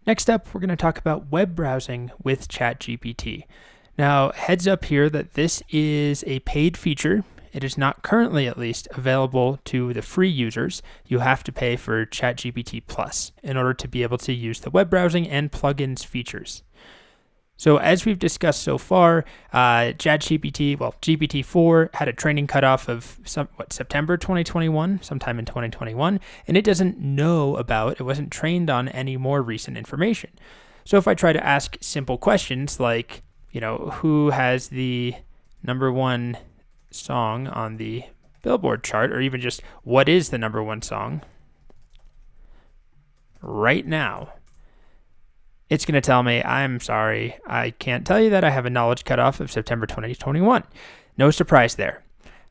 Next up, we're going to talk about web browsing with ChatGPT. Now, heads up here that this is a paid feature. It is not currently, at least, available to the free users. You have to pay for ChatGPT Plus in order to be able to use the web browsing and plugins features. So as we've discussed so far, GPT-4 had a training cutoff of September 2021, sometime in 2021, and it doesn't know about, it wasn't trained on any more recent information. So if I try to ask simple questions like, who has the number one song on the Billboard chart, or even just what is the number one song right now, it's going to tell me, I'm sorry, I can't tell you that. I have a knowledge cutoff of September 2021. No surprise there.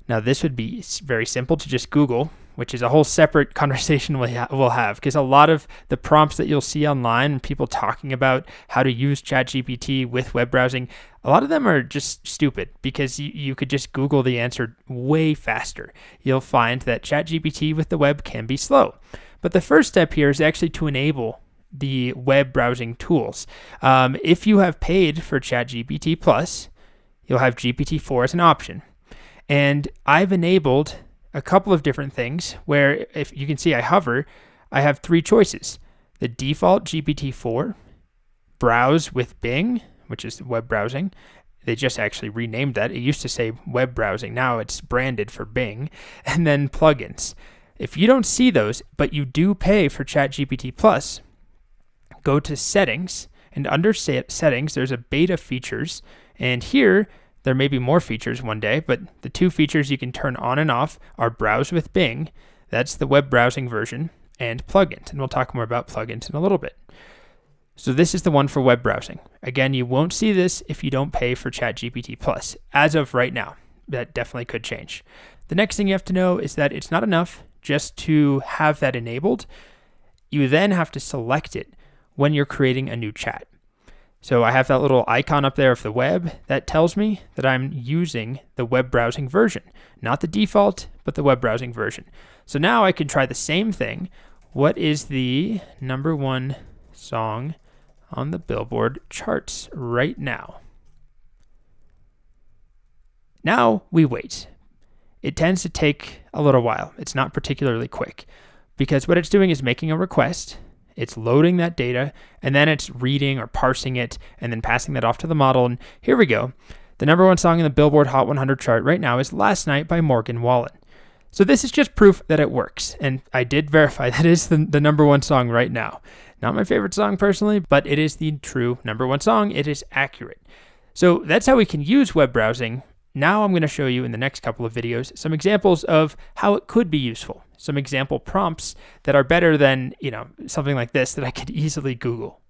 Now, this would be very simple to just Google, which is a whole separate conversation we'll have, because a lot of the prompts that you'll see online, people talking about how to use ChatGPT with web browsing, a lot of them are just stupid, because you could just Google the answer way faster. You'll find that ChatGPT with the web can be slow. But the first step here is actually to enable the web browsing tools. If you have paid for ChatGPT Plus, you'll have GPT-4 as an option. And I've enabled a couple of different things where, if you can see I hover, I have three choices. The default GPT-4, browse with Bing, which is web browsing. They just actually renamed that. It used to say web browsing. Now it's branded for Bing. And then plugins. If you don't see those, but you do pay for ChatGPT Plus, go to settings, and under settings, there's a beta features. And here, there may be more features one day, but the two features you can turn on and off are browse with Bing, that's the web browsing version, and plugins. And we'll talk more about plugins in a little bit. So this is the one for web browsing. Again, you won't see this if you don't pay for ChatGPT Plus. As of right now, that definitely could change. The next thing you have to know is that it's not enough just to have that enabled. You then have to select it when you're creating a new chat. So I have that little icon up there of the web that tells me that I'm using the web browsing version, not the default, but the web browsing version. So now I can try the same thing. What is the number one song on the Billboard charts right now? Now we wait. It tends to take a little while. It's not particularly quick, because what it's doing is making a request. It's loading that data, and then it's reading or parsing it, and then passing that off to the model. And here we go. The number one song in the Billboard Hot 100 chart right now is Last Night by Morgan Wallen. So this is just proof that it works. And I did verify that is the number one song right now. Not my favorite song personally, but it is the true number one song. It is accurate. So that's how we can use web browsing. Now I'm going to show you in the next couple of videos some examples of how it could be useful, some example prompts that are better than, something like this that I could easily Google.